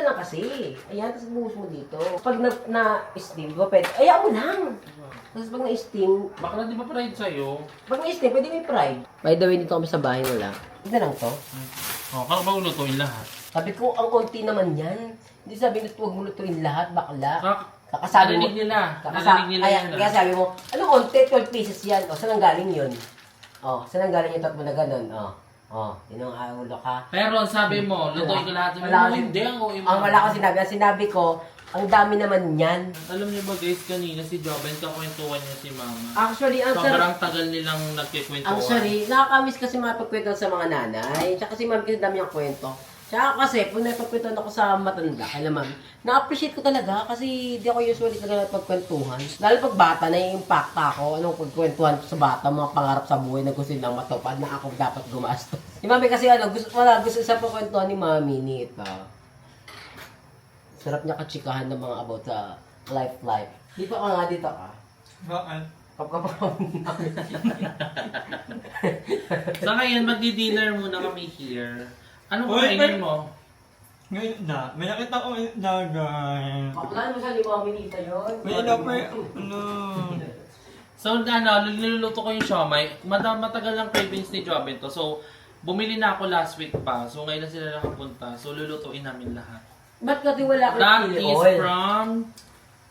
na lang kasi. Ayan, tapos buhos mo dito. Pag na-steam, di ba pwede? Ayaw mo lang. Tapos pag na-steam, Bakla di ba pride sa'yo? pag na-steam, pwede may fry. By the way, dito kami sa bahay nila. Ito lang to. Oh, kaya ba lutuin lahat? Sabi ko, ang konti naman yan. Hindi sabi na huwag mo lutuin lahat, bakla. Kak, Kakasabi mo. narinig nila. Narinig nila Kaya, yan. kaya sabi mo, ano konti, 12 pieces yan. O, saan ang galing yun? O, saan ang galing yung tatlo na ganun? O, yun ang ulo ka. Pero sabi mo, lutuin ko lahat. Wala kasi- Hindi, Ang wala ko sinabi, ang sinabi ko, ang dami naman yan. Alam niyo ba guys, kanina si Joben, kakwentuhan niya si Mama. Actually, ang Sobrang tagal nilang nagkikwentuhan. Actually, nakakamiss kasi mapagkwento sa mga nanay. Tsaka si mami kasi dami ang kwento. Tsaka kasi, pag napagkwentuhan ako sa matanda, kaya mami, na-appreciate ko talaga kasi di ako usually talaga napagkwentuhan. Lalo pag bata, nai-impact ako. Anong pagkwentuhan ko sa bata, mga pangarap sa buhay na gusto nilang matupad na ako dapat gumastos. Si mami kasi gusto sa pagkwentuhan ni mami nito. Sarap niya katsikahan ng mga about sa life. Dito ka nga, dito ka. Bakit? Sa ngayon, magdi-dinner muna kami here. Anong Uy, kainin mo? Ngayon na, may nakita ko na guys. Baklaan mo siya ni mami nito yun. May inapay, ano. So, niluluto ko yung siomay. Matagal lang cravings ni Joben to. So, bumili na ako last week pa. So, ngayon na sila nakapunta. So, lulutuin namin lahat. Ba't kasi wala That kang chili is oil? from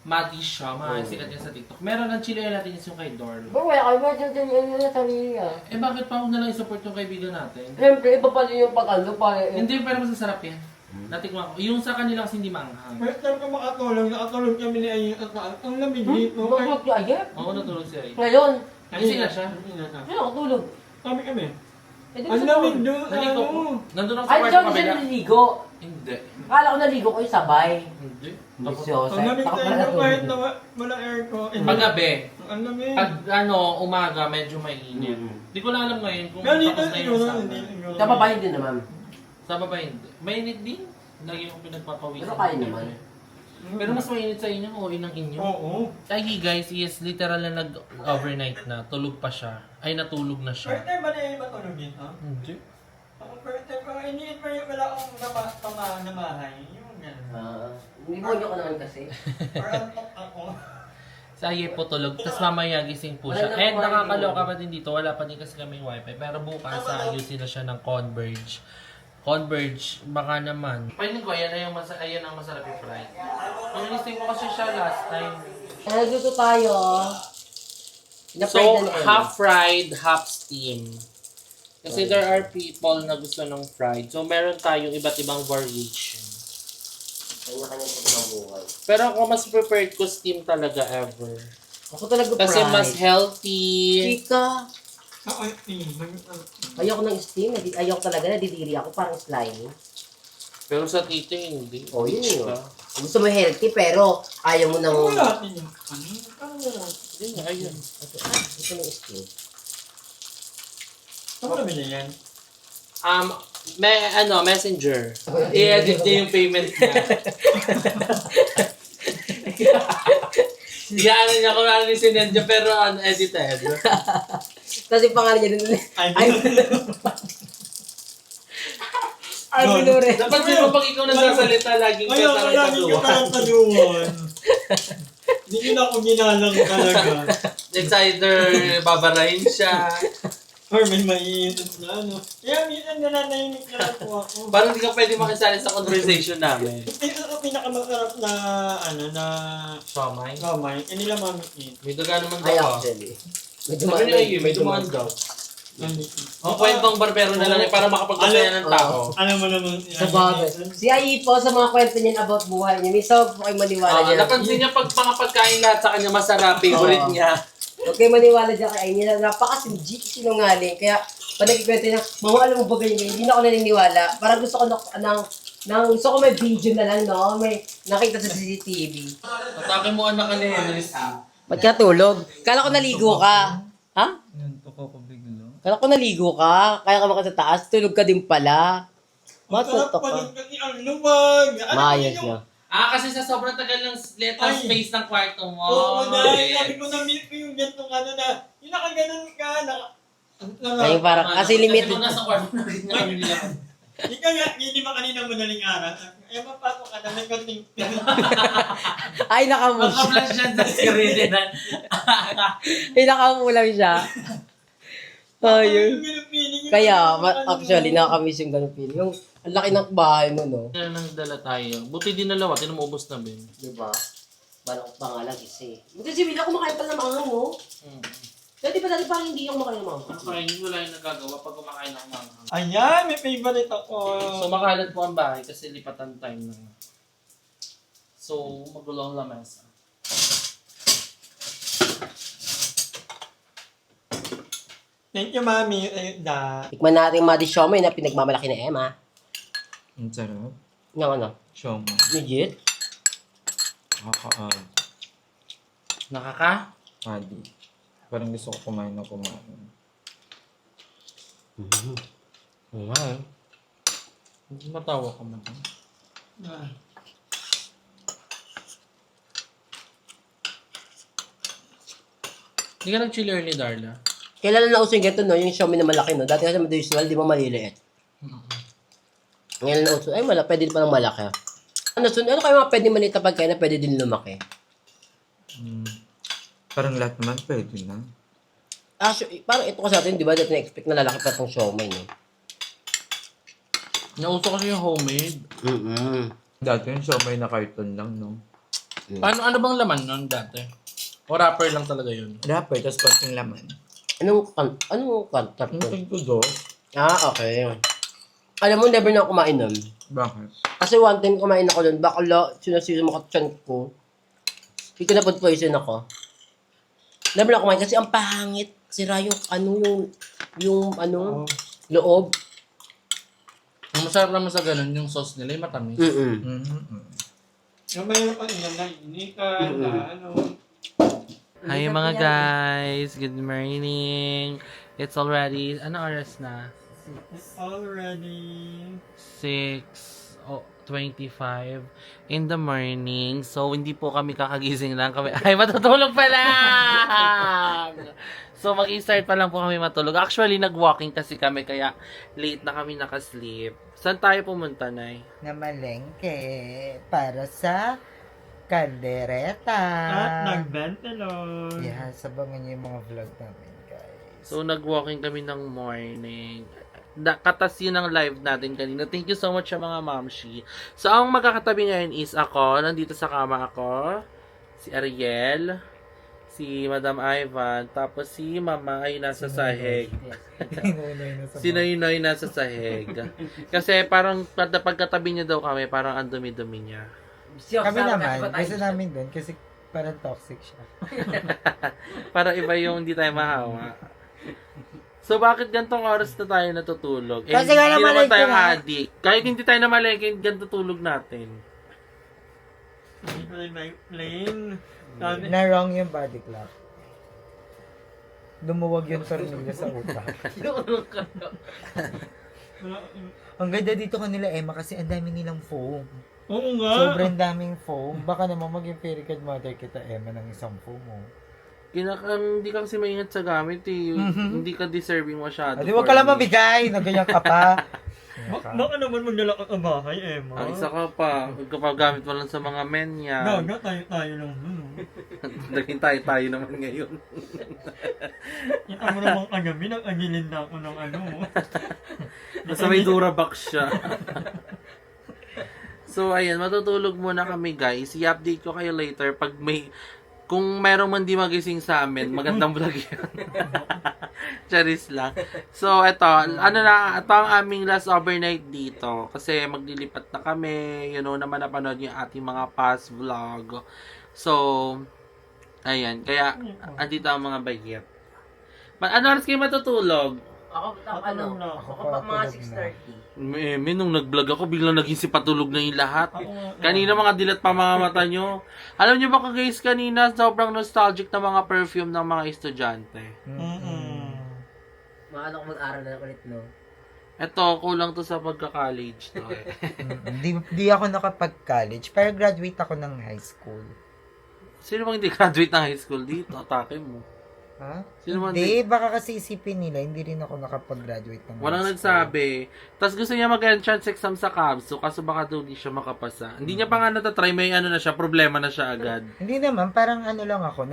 Mati Siomay. Sikat yan sa TikTok. Meron ng chili oil natin yung kay Dor. Ba, wala kayo ba dyan yung sarili ah? Eh, bakit pa ako nalang i-support yung kaibigan natin? Siyempre, iba pa rin yung pag-ano pa eh. Hindi, pero masasarap yan. Natikman ko. Yung sa kanila kasi hindi manghang. First time ko makatulong, nakatulong kami ni Ayin at ang lamig dito. Bakit yung ayep? Oo, natulog siya eh. Ngayon, Ay, sila siya. sino nakatulog? Kami. Eh, di ba Ang sa lamig tulog? doon, Naligo ko. ano. Nandun ako sa Ay, kwarto siya kabila. naliligo. Hindi. Akala ko naligo ko yung sabay. Hindi. Bisyosa. Ang lamig Takot tayo pala na kahit natulog. na wala aircon. Paggabi. Ang lamig. Pag umaga, medyo mainit. Hindi ko na alam ngayon kung Pero dito, tapos na yung hindi. summer. Sa babae din naman. Sa baba hindi. Mainit din. Lagi akong pinagpapawisan. Pero kaya naman. Pero mas mainit sa inyo o inang inyo. Oo. Ay, guys, yes, literal na nag-overnight na. Tulog pa siya. Ay, natulog na First siya. time ba na yung matulogin, ha? Hindi. Ako first time ko, iniit pa yung wala akong namahay. Yung gano'n. Hindi mo nyo ko naman kasi. Or antok ako. Sa po tulog, tapos mamaya gising po siya. Wala na And po nakakaloka wifi. pa din dito, wala pa din kasi kaming wifi. Pero bukas ayusin na siya ng Converge. Converge, baka naman. Pwede ko, ayan ang masarap yung fry. Ang inisting ko kasi siya last time. Nagluto tayo. So, half fried, half steam. Kasi there are people na gusto ng fried. So, meron tayong iba't ibang variation. Kanya-kanya po ng buhay. Pero ako mas prepared ko steam talaga ever. Ako talaga Kasi fried. mas healthy. Chika. Ako, Ayoko ng steam. Ayoko talaga. Nadidiri ako. Parang slimy. Pero sa tito hindi. Oh, yun yun. Diba? Gusto mo healthy pero ayaw mo ng... wala natin yung ano. Hindi nga, ayun. Gusto mo steam. Saan mo nabili yan? Messenger. I-edit niya yung payment niya. Iyaano niya kung ano yung sinend niya, pero edited. Tapos yung pangalan niya din. Ay, Don. binure. Dapat di ba pag ikaw nagsasalita, laging Ayaw ko katawa lagi ko taluhan. Hindi nyo na ako ginalang talaga. It's either babarahin siya. Or may maiinit na ano. Kaya minsan nananahimik na lang po ako. Parang di ka pwede makisali sa conversation namin. Ito ang pinakamasarap na ano na Siomay. kamay. Kanila mami eat. May duga naman Ay, daw. actually. May Sabi niya, may dumaan daw. O kwentong barbero na lang para makapagkasaya ng tao. Alam mo naman. Sa bagay. Si Ai po sa mga kwento niya about buhay niya. May sabab po kayo maniwala niya. Napansin niya pag mga pagkain lahat sa kanya masarap, favorite Oo. niya. Huwag kayo maniwala dyan kay Ai niya. Napakasinjik sinungaling. Kaya pag nagkikwento niya, mama alam mo ba ganyan? Hindi na ako naniniwala. Parang gusto ko gusto ko may video na lang, no? May nakita sa CCTV. Atake mo anak ka ni Henry. Ba't ka tulog? Kala ko naligo ka. Ha? Yan, tuko ko biglo. Kala ko naligo ka. Kaya ka maka sa taas. Tulog ka din pala. Masarap Matutok pa ka. nun kasi ang lumag. Maayos niya. Kasi sa sobrang tagal ng letter Ay. space ng kwarto mo. Oo, dahil Okay. sabi ko na-meet ko yung gantong ano na, yung nakaganon ka, Ay, parang, kasi limited. Kasi nasa kwarto na rin niya kami nila. Ika nga, hindi ba kanina madaling araw? Ay, mapasok ka na, may konting Ay, nakamush. Naka-flash yan sa screen din. Ay, nakamulang siya. Ayun. Kaya, actually, nakakamiss yung ganun feeling. Yung, ang laki ng bahay mo, no? Kaya nang dala tayo. Buti din nalawa, tinumubos na Ben. Diba? Balak pa nga lang isa eh. Buti si Bila kumakain pa ng mga mo. Dati parang hindi yung kumakain ng mga. Kaya yun wala yung nagagawa pag kumakain ng mga. Ayan, may favorite ako. So makalat po ang bahay kasi lipatan time na. So magulo ang lamesa. Thank you, Mami. Ayun na. Tikman natin yung Madi Siomay na pinagmamalaki ni Emma. Ang sarap. Yung ano? Siomay. Legit? Nakaka? Adi. Parang gusto ko kumain na kumain. Matawa ka man. Ah. Hindi ka nag-chill early, Darla. Kailan na uso yung ganito, no? Yung Xiaomi na malaki, no? Dati kasi usual, di ba maliliit? Ngayon na uso, ay wala, pwede din palang malaki. Ano kayo mga pwede maliit na pagkain na pwede din lumaki? Parang lahat naman pwede na. Parang ito kasi natin, di ba? Dati na-expect na lalaki pa itong Xiaomi, no? Nauso kasi yung homemade. Dati yung siomay na carton lang, no? Ano bang laman nun dati? O wrapper lang talaga yun? Wrapper, tapos konting laman. Anong kantar Ang to? tigtudo? Okay. Alam mo, never na ako kumain nun. Bakit? Kasi one time kumain ako nun, bakla, sinasiro mo katsan ko. Hindi ko na food poison ako. Never na ako kumain kasi ang pangit. Sira yung loob. Ang masarap naman sa ganun, yung sauce nila, yung matamis. Yung mayroon pa nila na inikan, na ano. Hi mga guys! Good morning! It's already, ano oras na? It's already 6:25 in the morning. So, hindi po kami kakagising lang kami. Ay, matutulog pa lang! So, mag-start pa lang po kami matulog. Actually, nag-walking kasi kami, kaya late na kami nakasleep. Saan tayo pumunta, Nay? Na malengke para sa kaldereta. at nagbentelon. Yeah, sabangan niyo yung mga vlog namin, guys. So, nag-walking kami ng morning. Katas yun ang live natin kanina. Thank you so much sa mga mamshi. So, ang magkakatabi ngayon is ako. Nandito sa kama ako. Si Ariel. Si Madam Ivan. Tapos si Mama ay nasa sahig. Si Noy nasa sahig. Kasi parang pagkatabi niya daw kami, parang ang dumi-dumi niya. Kami naman, gusto namin doon kasi parang toxic siya. Para iba yung hindi tayo mahawa. So, bakit gantong oras na tayo natutulog? Kasi nga hindi namalengke naman tayo na. adik. Kahit hindi tayo namalengke, ganito tulog natin. May plane. Na wrong yung body clock. Lumuwag yung tornilyo sa utak. Ang ganda dito kanila, Emma, kasi ang dami nilang foam. Oo nga. Sobrang daming foam. Baka naman maging fairy god mother kita, Emma, ng isang foam mo. Hindi ka kasi maingat sa gamit eh. Hindi ka deserving masyado. Adi, wag ka lang mabigay. Naganyan ka pa. Baka naman magdala ka sa bahay, Emma. Ang isa ka pa. Magkapagamit mo lang sa mga men yan. Gaga, tayo lang. Naging tayo naman ngayon. Kita mo naman kagabi, nag-agilin na ako ng ano. Nasa may Durabox siya. So, ayan, matutulog muna kami, guys. I-update ko kayo later pag kung merong man di magising sa amin, magandang vlog yun. Charis lang. So, ito ang aming last overnight dito. Kasi maglilipat na kami. Naman napanood yung ating mga past vlog. So, ayan. Kaya, andito ang mga bagay. Ano oras kayo matutulog? Ako pa mga 6:30. Nung nag-vlog ako, biglang naging sipatulog na yung lahat. Kanina mga dilat pa mga mata nyo. Alam nyo ba guys, kanina sobrang nostalgic na mga perfume ng mga estudyante. Maano ko mag-aral na ulit, no? Eto, kulang to sa pagka-college to. Di ako nakapag-college, pero graduate ako ng high school. Sino bang hindi graduate ng high school dito? Atake mo. Ha? Sino man Hindi, baka kasi isipin nila, hindi rin ako nakapag-graduate ng Walang high school. nagsabi. Tapos gusto niya mag-entrance exam sa CABSO, kaso baka daw di siya makapasa. Hindi niya pa nga natatry, may ano na siya, problema na siya agad. Hindi naman, parang ano lang ako,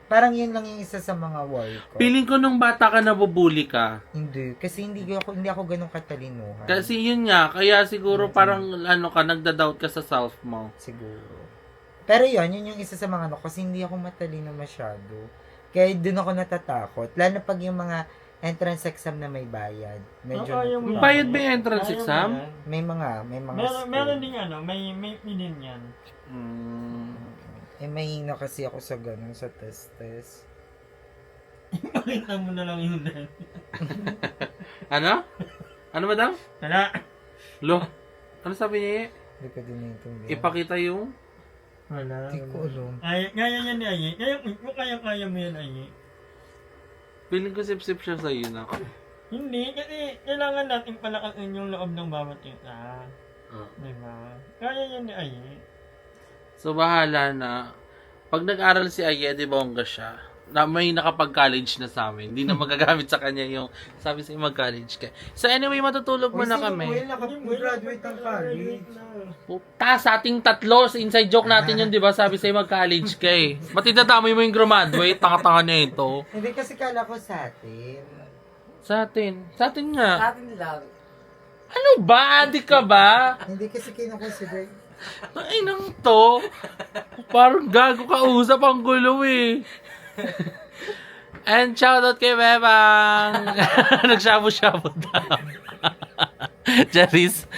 parang yun lang yung isa sa mga worry ko. Feeling ko nung bata ka nabubuli ka. Hindi, kasi hindi ako ganun katalinuhan. Kasi yun nga, kaya siguro parang ano ka, nagda-doubt ka sa self mo. Siguro. Pero yun yung isa sa mga ano, kasi hindi ako matalino masyado. Kaya doon ako natatakot. Lalo pag yung mga entrance exam na may bayad. Medyo Yung Bayad ba yung entrance exam? may mga school. Meron din ano, may pinin yan. Mahina kasi ako sa ganun, sa test. Pakita mo na lang yun. Ano? Ano madam? Tala. Lo? Ano sabi niya? Hindi ko din naiintindihan. Ipakita yung... Wala. Hindi ko alam. Ay, kaya yan ni Ayi. Kaya mo yan, Ayi. Feeling ko sip-sip siya sa'yo na. Hindi, kasi kailangan natin palakasin yung loob ng bawat isa. Diba? Kaya yan ni Ayi. So, bahala na. Pag nag-aral si Aye, di bongga siya. Na may nakapag-college na sa amin. Hindi na magagamit sa kanya yung sabi sa'yo mag-college ka. So anyway, matutulog muna kami. Will, nakapag-graduate ng college. Puta, sa ating tatlo, sa inside joke natin yun, di ba? Sabi sa'yo mag-college ka eh. Ba't itadamay mo yung graduate? Tanga-tanga na ito. Hindi kasi kala ko sa atin. Sa atin. Sa atin nga. Sa atin lang. Ano ba? Adik ka ba? Hindi kasi kinukonsider. Ay nang to. Parang gago ka usap ang gulo eh. And shoutout kay Bebang. Nagshabu-shabu daw. Charis.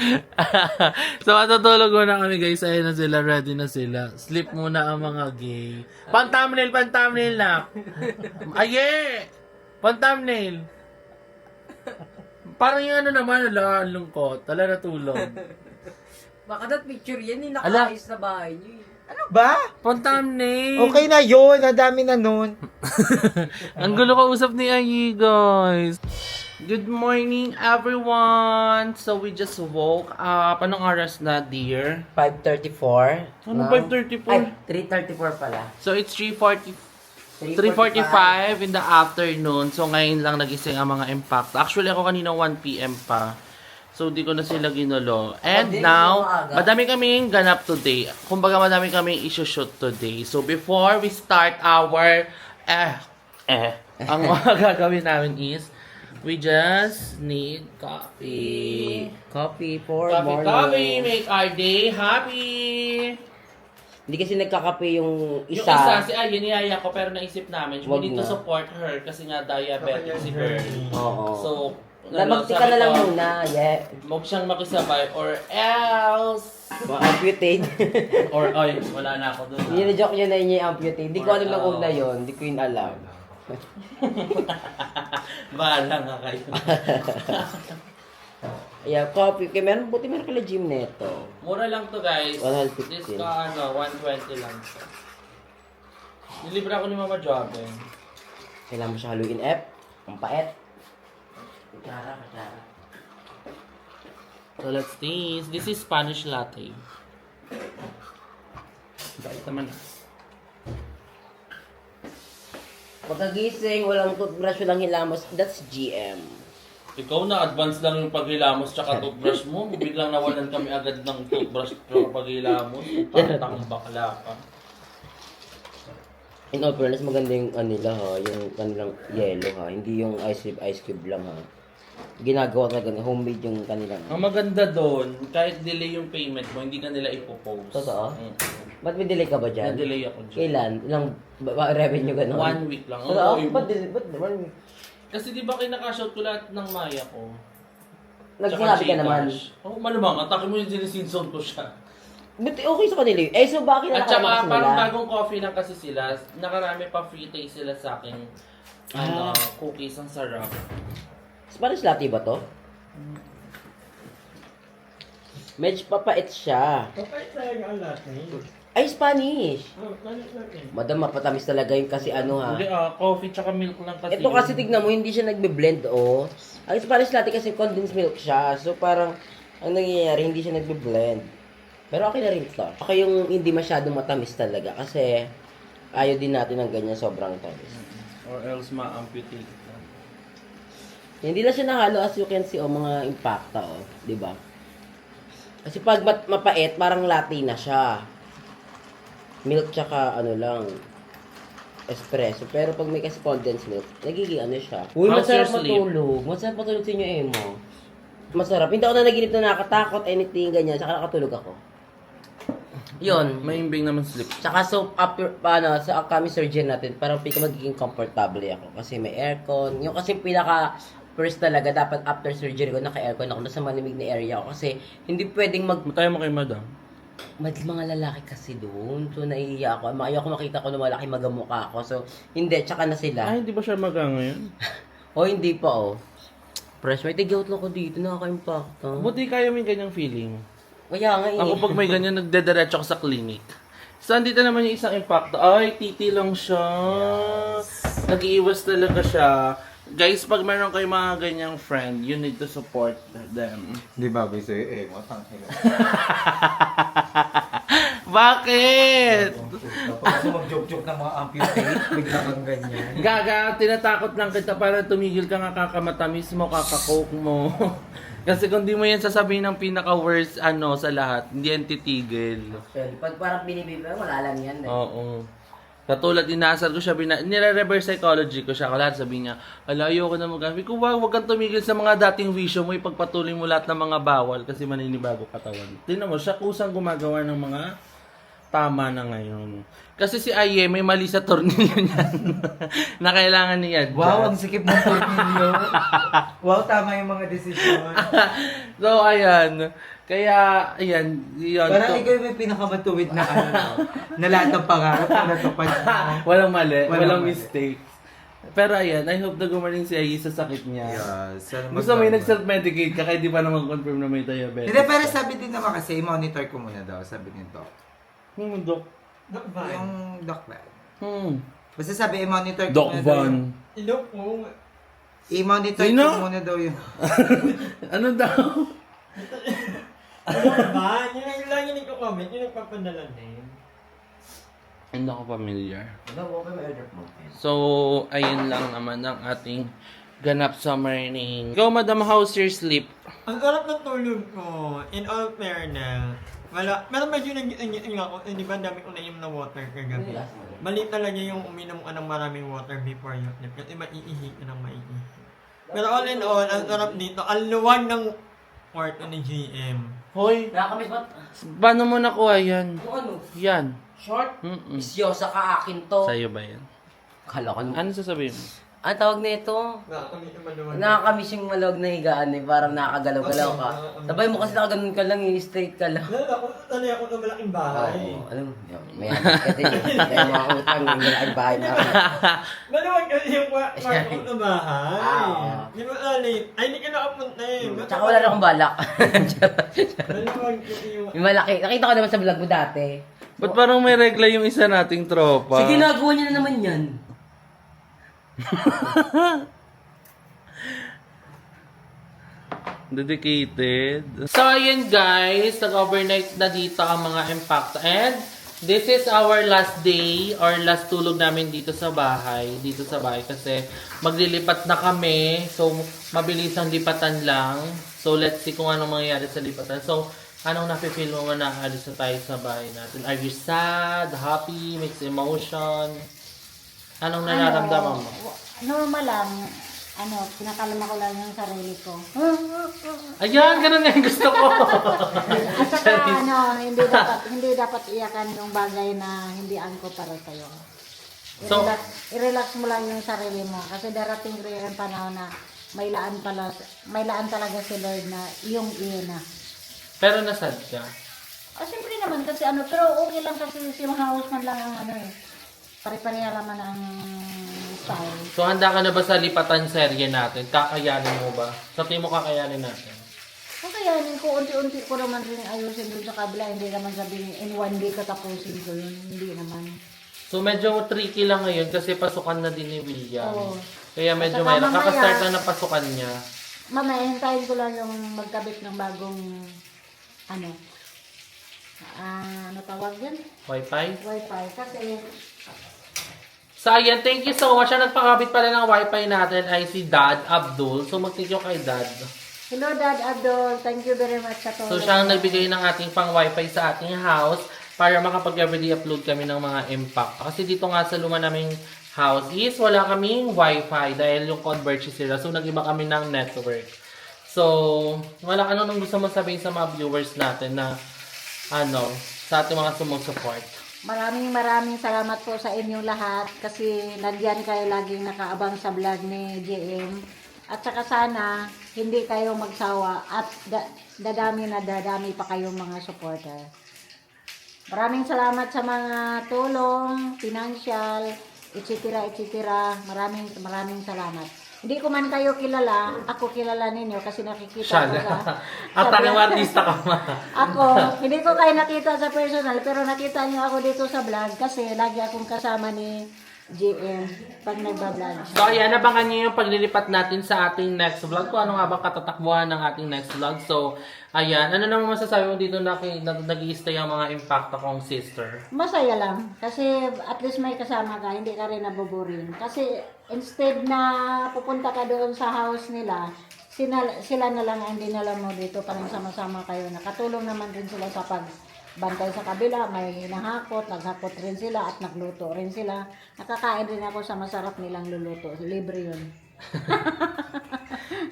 So matutulog muna kami guys. Ayun na sila. Ready na sila. Sleep muna ang mga gay. Pan-thumbnail na. Aye! Pan-thumbnail. Parang yung ano naman. Ala, lungkot. Ala, natulog. Baka that picture yan, yung nakaayos na bahay niyo eh. Ano ba? Pan-thumbnail. Okay na yun. Nadami na nun. Ang gulo kausap ni Ayi, guys. Good morning, everyone. So, we just woke up. Anong oras na, dear? 5:34. Ano, No? 5:34? Ay, 3:34 pala. So, it's 3:45 in the afternoon. So, ngayon lang nagising ang mga impact. Actually, ako kanina 1 p.m. pa. So, di ko na sila ginulo. And di, now, maaga. madami kaming ganap today. Kumbaga, madami kaming issue-shoot today. So, before we start our, ang mga gagawin namin is, we just need coffee. Coffee for Coffee, morning. make our day happy. Hindi kasi nagkakape yung Yung isa, isa. si Ayen, niyaya ko, pero naisip namin, we Wag need to na. support her kasi nga diabetic si girl. Oo. So, Labagti ka na lang muna. Yeah. Huwag siyang makisabay or else. Ma-amputate. Or, oy, wala na ako doon. Nina-joke niya na niya i-amputate. Hindi ko alam ng una yun. Hindi ko yun alam. Bahala nga kayo. Yeah, coffee. Kaya buti meron pala gym neto. Mura lang to guys. 115. This ka 120 lang. Nilibre ako ni Mama Joven. Kailangan mo siya haluin F. Ang pait. Kara. So let's taste. This is Spanish latte. Bait naman. Pagkagising, walang toothbrush, walang hilamos. That's GM. Ikaw na, advance lang yung paghilamos tsaka toothbrush mo. Biglang nawalan kami agad ng toothbrush pero paghilamos. Tang bakla ka. In all fairness, maganda yung nila ha, yung kanilang yellow ha, hindi yung ice cube lang ha. Ginagawa talaga, homemade yung kanilang. Ang maganda doon, kahit delay yung payment mo, hindi ka nila ipopost. Totoo? Ba't may delay ka ba dyan? Na-delay ako dyan. Kailan? Ilang revenue gano'n? 1 week lang. Totoo? Oo, Ba't delay? Ba't 1 week? kasi di ba kinakashout ko lahat ng Maya ko? Nagsinabi ka naman. Oo, malamang. Atake mo yung sinisinson ko siya. But okay sa kanila yun. Eh, so bakit At nakalamas saka parang nila? bagong coffee lang kasi sila. Nakarami pa free taste sila sa akin. Cookies. Ang sarap. Spanish latte ba to? Medyo papait siya. Kapag talaga ang latte. Ay, Spanish! Natin. Madam, mapatamis talaga yun kasi ano ha. Hindi, coffee tsaka milk lang kasi. Ito kasi tignan mo, hindi siya nagbe-blend oh. Ang Spanish latte kasi condensed milk siya. So parang, ang nangyayari, hindi siya nagbe-blend. Pero okay na rin ito. Okay yung hindi masyadong matamis talaga kasi ayaw din natin ng ganyan sobrang tamis. Or else ma-amputate na. Hindi na siya nahalo as you can see, mga impacta, di ba? Kasi pag mapait, parang latte na siya. Milk tsaka lang, espresso. Pero pag may kasi condensed milk, nagiging siya. Uy, How's masarap your sleep? matulog. Masarap matulog sa inyo, Emo. Masarap. Hindi ako na naginip na nakatakot, anything, ganyan. Tsaka nakatulog ako. Yun. Maimbing naman sleep. Tsaka so, after, sa upcoming surgery natin, parang magiging comfortable ako. Kasi may aircon. Yung kasi first talaga, dapat after surgery ko, naka-aircon ako. Nasa malamig na area ako. Kasi, hindi pwedeng Matay mo kay madam. mga lalaki kasi doon. So, naiiya ako. Ayaw ko makita ko na malaki magamukha ako. So, hindi. Tsaka na sila. Ay, hindi ba siya maga ngayon? Hindi pa, Fresh, may tigyawat lang ko dito. Nakaka-impact. Buti kaya may ganyang feeling. Kaya nga, Ako pag may ganyan, nagdediretso ako sa clinic. So, andito naman yung isang impacto. Ay, titi lang siya. Nag-iiwas talaga siya. Guys, pag meron kayo mga ganyang friend, you need to support them. Hindi bagay sa'yo, matang hila. Bakit? Tapos mag-joke-joke ng mga amputate, bigla kang ganyan. Gaga, tinatakot lang kita para tumigil ka nga kakamatamis mo, kakakoke mo. Kasi kung di mo yan sasabihin ng pinaka-worst sa lahat, hindi yan titigil. Pag parang binibigay, wala lang yan. Oo. Katulad, inaasar ko siya, nire-reverse psychology ko siya. Kala sabihin niya, ayoko na mag-gamit. Kung wag kang tumigil sa mga dating wisyo mo, ipagpatuloy mo lahat ng mga bawal kasi maninibago katawan. Tingnan mo, siya kusang gumagawa ng mga tama na ngayon. Kasi si Aye, may mali sa tornilyo niyan na kailangan niya. Wow, ang sikip ng tornilyo. Wow, tama yung mga desisyon. So, ayan. Kaya, ayan. Yun, Parang ikaw yung may pinakamatuwid na na lahat ng pangarap na natupad mo. Walang mali, walang mali. mistake. Pero ayan, I hope na gumaling si Aye sa sakit niya. Yes. Gusto may nag-self-medicate ka kaya di pa naman confirm na may diabetes. Hindi, pero sabi din naman kasi, i-monitor ko muna daw, sabi ni Doc. Doc. Yung Doc ba? Basta sabi, i-monitor ko Doc muna daw. Van. Ilo po. I-monitor Sino? ko muna daw yun. Ano daw? Ano ba? Yun ang lagi nagko-comment, yung nagpapadala din. Hindi ako familiar. Okay, may order mo. So, ayun lang naman ang ating ganap sa morning. Go, Madam, how's your sleep? Ang sarap ng tulog ko. In all fairness. Pero medyo nag-iingit ako. Di ba, ang dami ko nainom na water kagabi. Mali talaga yung uminom ka ng maraming water before you sleep. Kasi maiihi ka ng maiihi. Pero all in all, ang sarap dito. Ang luwag ng kwarto ni GM. Hoy, Nakakamiss ba? paano mo nakuha yan? Ano? Yan. Short? Mm-mm. Isyosa ka akin to. Sa'yo ba yan? Kala ko. Ano sasabihin mo? Ang tawag na ito. Nakakamiss yung maluwag. Nakakamiss yung malawag na higaan parang nakakagalaw-galaw ka. Sabay mo kasi nakaganon ka lang, straight ka lang. Lalo ako, sanay ako ng malaking bahay. Oo, alam mo, may hanap ka din. Kaya mga utang, yung malaking bahay na. Maluwag kasi yung kwarto ko ng bahay. Ah. Di ba, Ali? Ay, hindi ka nakapunta eh. Tsaka wala na akong balak. Maluwag kasi yung... Yung malaki. Nakita ko naman sa vlog mo dati. Ba't parang may regla yung isa nating tropa? Sige, nagawa niya na naman yan. Dedicated. So, ayan guys. Nag-overnight na dito ang mga impact. And, this is our last day or last tulog namin dito sa bahay. Kasi, maglilipat na kami. So, mabilis ang lipatan lang. So, let's see kung anong mangyayari sa lipatan. So, anong nafe-feel mo na naalis na tayo sa bahay natin? Are you sad, happy, mixed emotion? Anong nararamdaman mo? Normal lang. Pinakalma ko lang yung sarili ko. Ayan, ganun nga yung gusto ko. At saka hindi dapat iyakan yung bagay na hindi angko para sa'yo. So- I-relax mo lang yung sarili mo kasi darating rin ang panahon na may laan talaga si Lord na iyong iyo na. Pero nasad ka. Siyempre naman kasi pero okay lang kasi si House man lang ang pare-pareha naman ang style. So, handa ka na ba sa lipatan serye natin? Kakayanin mo ba? Sa tingin mo kakayanin natin? Kakayanin ko, unti-unti ko naman rin ayusin doon sa kabila. Hindi naman sabihin, in one day katapusin ko yun. Hindi naman. So, medyo tricky lang ngayon kasi pasukan na din ni William. Oo. Kaya medyo At saka mahirap. mamaya- Kakastart lang ng pasukan niya. Mamaya, hintayin ko lang yung magkabit ng bagong, ano tawag yan? Wi-Fi? Wi-Fi. Kasi, So, ayan, thank you so much. Ang nagpakabit pala ng wifi natin ay si Dad Abdul. So, mag-thank you kay Dad. Hello, Dad Abdul. Thank you very much sa tulong. So, siya ang nagbigay ng ating pang wifi sa ating house para makapag-everyday upload kami ng mga impact. Kasi dito nga sa luma naming house is wala kaming wifi dahil yung converge sila. So, nag-iba kami ng network. So, wala ka nung gusto mo sabihin sa mga viewers natin na sa ating mga sumusupport. Maraming salamat po sa inyong lahat kasi nandiyan kayo laging nakaabang sa vlog ni JM. At saka sana hindi kayo magsawa at dadami pa kayong mga supporter. Maraming salamat sa mga tulong, financial, etc. Maraming salamat. Hindi ko man kayo kilala, ako kilala ninyo kasi nakikita Siya ko na. sa... At tanging artista ka ma. Ako, hindi ko kayo nakita sa personal, pero nakita niyo ako dito sa vlog kasi lagi akong kasama ni JM pag nagbablog. So, ayan, abangan nyo yung paglilipat natin sa ating next vlog. Kung ano nga bang katatakbuhan ng ating next vlog. So, ayan, ano naman masasabi mo dito na nag-i-stay ang mga impact akong sister? Masaya lang kasi at least may kasama ka, hindi ka rin nabuburin. Kasi instead na pupunta ka doon sa house nila, sila na lang ang dinala mo dito para sama-sama kayo. Nakatulong naman din sila sa pagbantay sa kabila, may nahakot, naghakot rin sila at nagluto rin sila. Nakakain rin ako sa masarap nilang luluto. Libre yun.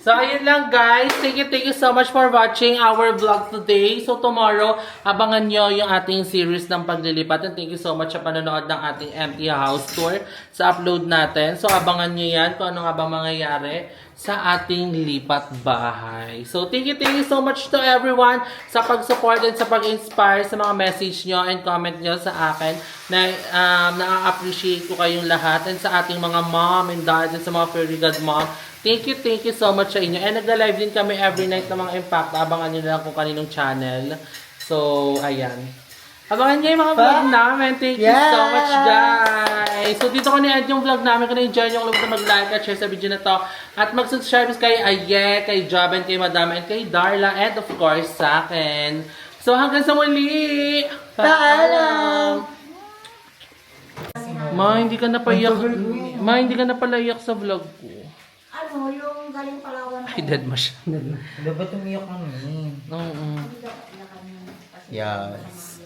So, ayun lang guys. Thank you so much for watching our vlog today. So, tomorrow, abangan nyo yung ating series ng paglilipat. And thank you so much sa panonood ng ating empty house tour sa upload natin. So, abangan nyo yan kung ano nga ba mangyayari sa ating lipat bahay. So, thank you so much to everyone sa pag-support and sa pag-inspire sa mga message nyo and comment nyo sa akin na na-appreciate ko kayong lahat and sa ating mga mom and dad and sa mga fairy god mom. Thank you so much sa inyo. And nagla-live din kami every night ng mga impact. Abangan nyo na lang kung kaninong channel. So, ayan. Abangan nyo yung mga vlog namin. Thank you so much, guys. So, dito ko ni-end yung vlog namin. Kung na-enjoy nyo, huwag na mag-like at share sa video na to. At mag-subscribe kay Aye, kay Job, and kay Madama, and kay Darla, and of course, sa akin. So, hanggang sa muli! Paalam! Ma, hindi ka na paiyak. Ma, hindi ka na pala iyak sa vlog ko. Ano, yung galing Palawan Ay, dead mo siya. Dapat umiyak kami. Oo. Yes.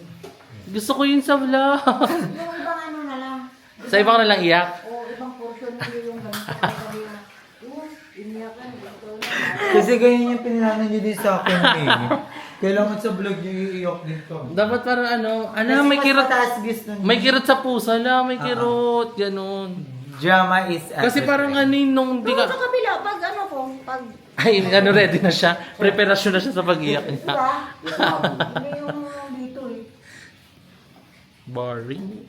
Gusto ko yun sa vlog. Yung ibang ano na lang. Sa ibang na lang iyak. O ibang portion na yung ganito. Sabi na, iniyakan. Kasi ganyan yung pinilano nyo din sa akin eh. Kailangan sa vlog nyo iiyak dito. Dapat parang Kasi may mas kirot. mataas gusto nyo. May kirot sa pusa la, may kirot. Ganun. Drama is Kasi parang nung di Doon ka... sa kabila, pag ano po, pag... Ay, ready na siya. Preparasyon na siya sa pag-iyak niya. Diba? Hindi yung dito eh. Boring.